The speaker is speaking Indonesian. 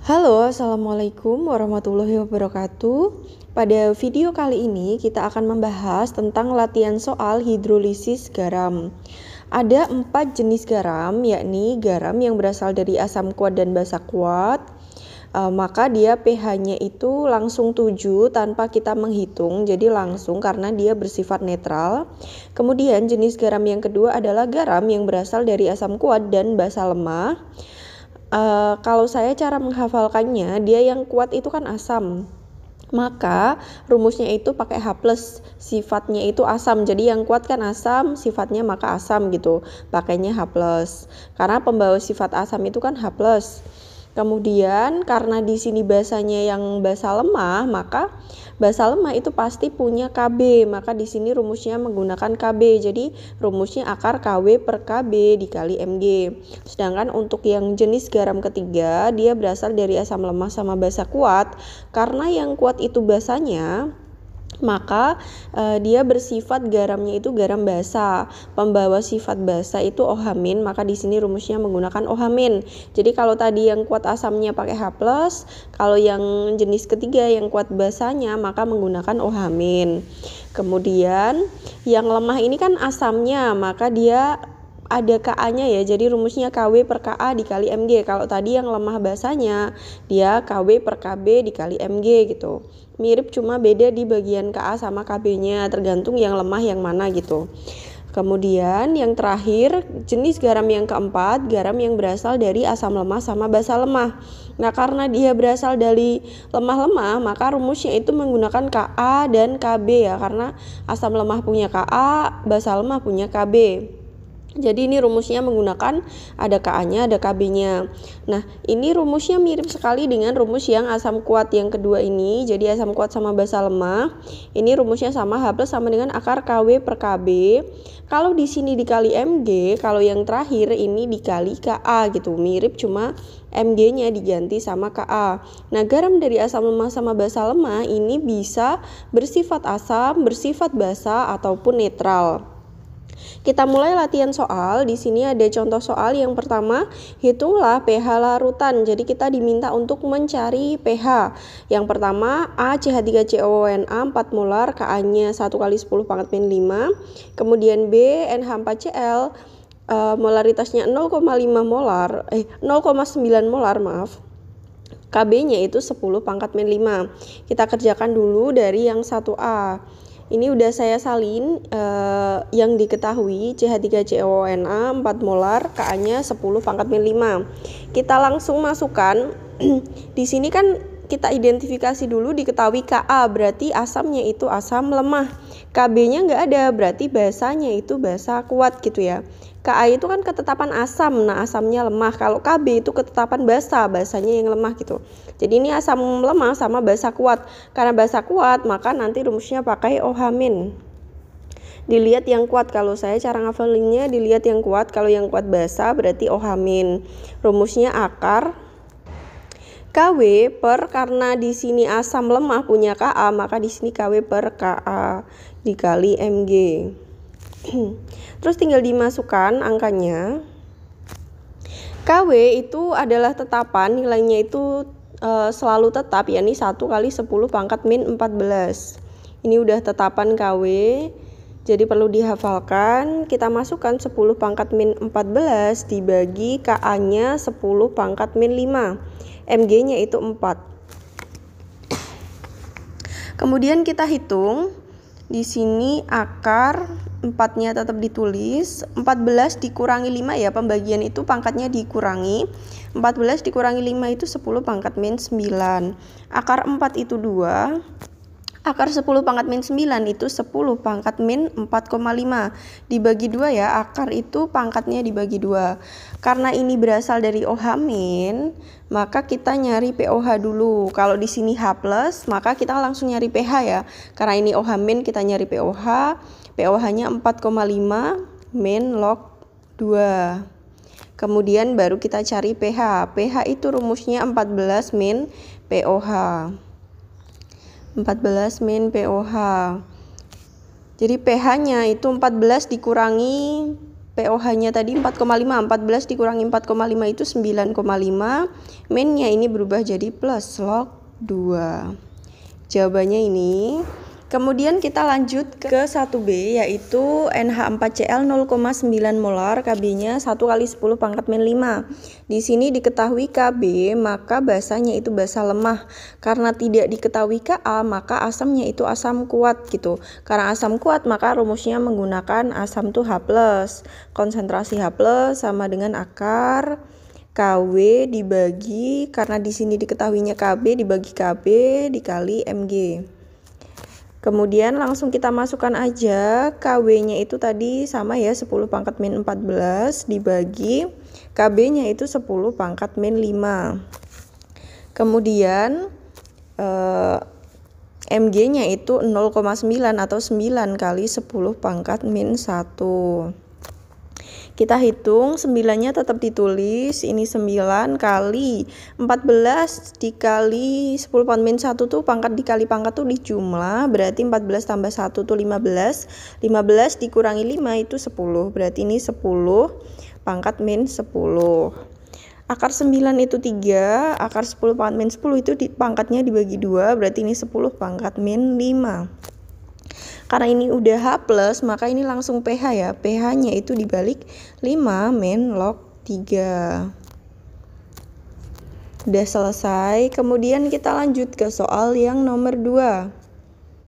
Halo, Assalamualaikum warahmatullahi wabarakatuh. Pada video kali ini kita akan membahas tentang latihan soal hidrolisis garam. Ada 4 jenis garam, yakni garam yang berasal dari asam kuat dan basa kuat. Maka dia pH-nya itu langsung 7 tanpa kita menghitung, jadi langsung karena dia bersifat netral. Kemudian jenis garam yang kedua adalah garam yang berasal dari asam kuat dan basa lemah. Kalau saya cara menghafalkannya, dia yang kuat itu kan asam. Maka rumusnya itu pakai H+, sifatnya itu asam. Jadi yang kuat kan asam, sifatnya maka asam gitu. Pakainya H+. Karena pembawa sifat asam itu kan H+. Kemudian karena di sini basanya yang basa lemah, maka basa lemah itu pasti punya Kb, maka di sini rumusnya menggunakan Kb. Jadi rumusnya akar Kw per Kb dikali Mg. Sedangkan untuk yang jenis garam ketiga, dia berasal dari asam lemah sama basa kuat. Karena yang kuat itu basanya, maka dia bersifat garamnya itu garam basa. Pembawa sifat basa itu OH-, maka di sini rumusnya menggunakan OH-. Jadi kalau tadi yang kuat asamnya pakai H+, kalau yang jenis ketiga yang kuat basanya maka menggunakan OH-. Kemudian yang lemah ini kan asamnya, maka dia ada Ka-nya ya, jadi rumusnya Kw per Ka dikali Mg. Kalau tadi yang lemah basanya, dia Kw per Kb dikali Mg gitu. Mirip, cuma beda di bagian Ka sama Kb-nya, tergantung yang lemah yang mana gitu. Kemudian yang terakhir, jenis garam yang keempat, garam yang berasal dari asam lemah sama basa lemah. Nah, karena dia berasal dari lemah-lemah, maka rumusnya itu menggunakan Ka dan Kb ya, karena asam lemah punya Ka, basa lemah punya Kb. Jadi ini rumusnya menggunakan ada Ka-nya, ada Kb-nya. Nah, ini rumusnya mirip sekali dengan rumus yang asam kuat yang kedua ini. Jadi asam kuat sama basa lemah. Ini rumusnya sama, H+ sama dengan akar Kw per Kb. Kalau di sini dikali Mg, kalau yang terakhir ini dikali Ka gitu. Mirip, cuma Mg-nya diganti sama Ka. Nah, garam dari asam lemah sama basa lemah ini bisa bersifat asam, bersifat basa ataupun netral. Kita mulai latihan soal. Di sini ada contoh soal yang pertama, hitunglah pH larutan. Jadi kita diminta untuk mencari pH. Yang pertama, ACH3COONA 4 molar, Ka-nya 1 kali 10 pangkat min 5. Kemudian B, NH4Cl, molaritasnya 0,5 molar, 0,9 molar, maaf. Kb-nya itu 10 pangkat min 5. Kita kerjakan dulu dari yang 1A. Ini udah saya salin yang diketahui CH3COONA 4 molar, Ka-nya 10 pangkat min 5. Kita langsung masukkan. Di sini kan kita identifikasi dulu, diketahui Ka, berarti asamnya itu asam lemah. Kb-nya nggak ada, berarti basanya itu basa kuat gitu ya. Ka itu kan ketetapan asam, nah asamnya lemah. Kalau Kb itu ketetapan basa, basanya yang lemah gitu. Jadi ini asam lemah sama basa kuat. Karena basa kuat, maka nanti rumusnya pakai OH-. Dilihat yang kuat, kalau saya cara ngafalinnya dilihat yang kuat. Kalau yang kuat basa berarti OH-. Rumusnya akar Kw per, karena di sini asam lemah punya Ka, maka di sini Kw per Ka dikali Mg. Terus tinggal dimasukkan angkanya. Kw itu adalah tetapan, nilainya itu selalu tetap, yakni 1 kali 10 pangkat min 14. Ini udah tetapan Kw, jadi perlu dihafalkan. Kita masukkan 10 pangkat min 14 dibagi Ka-nya 10 pangkat min 5. Mg-nya itu 4. Kemudian kita hitung. Di sini akar 4-nya tetap ditulis, 14 dikurangi 5 ya, pembagian itu pangkatnya dikurangi. 14 dikurangi 5 itu 10 pangkat min 9. Akar 4 itu 2. Akar 10 pangkat min 9 itu 10 pangkat min 4,5. Dibagi 2 ya, akar itu pangkatnya dibagi 2. Karena ini berasal dari OH-, maka kita nyari POH dulu. Kalau di sini H+, maka kita langsung nyari pH ya. Karena ini OH-, kita nyari POH. POH-nya 4,5 min log 2. Kemudian baru kita cari pH. pH itu rumusnya 14 min POH. 14 min POH. Jadi pH-nya itu 14 dikurangi POH-nya tadi 4,5, 14 dikurangi 4,5 itu 9,5. Min-nya ini berubah jadi plus log 2. Jawabannya ini. Kemudian kita lanjut ke 1B, yaitu NH4Cl 0,9 molar, Kb-nya 1 kali 10 pangkat min 5. Di sini diketahui Kb, maka basanya itu basa lemah. Karena tidak diketahui Ka, maka asamnya itu asam kuat gitu. Karena asam kuat, maka rumusnya menggunakan asam tuh H+. Konsentrasi H+ sama dengan akar KW dibagi, karena di sini diketahuinya Kb dibagi Kb dikali Mg. Kemudian langsung kita masukkan aja KW-nya itu tadi sama ya, 10 pangkat min 14 dibagi KB-nya itu 10 pangkat min 5. Kemudian Mg-nya itu 0,9 atau 9 kali 10 pangkat min 1. Kita hitung 9-nya tetap ditulis, ini 9 kali 14 dikali 10 pangkat min 1 tuh pangkat dikali pangkat tuh dijumlah, berarti 14 tambah 1 tuh 15. 15 dikurangi 5 itu 10, berarti ini 10 pangkat min 10. Akar 9 itu 3, akar 10 pangkat min 10 itu pangkatnya dibagi 2, berarti ini 10 pangkat min 5. Karena ini udah H+, maka ini langsung pH ya. pH-nya itu dibalik 5 min log 3. Udah selesai. Kemudian kita lanjut ke soal yang nomor 2.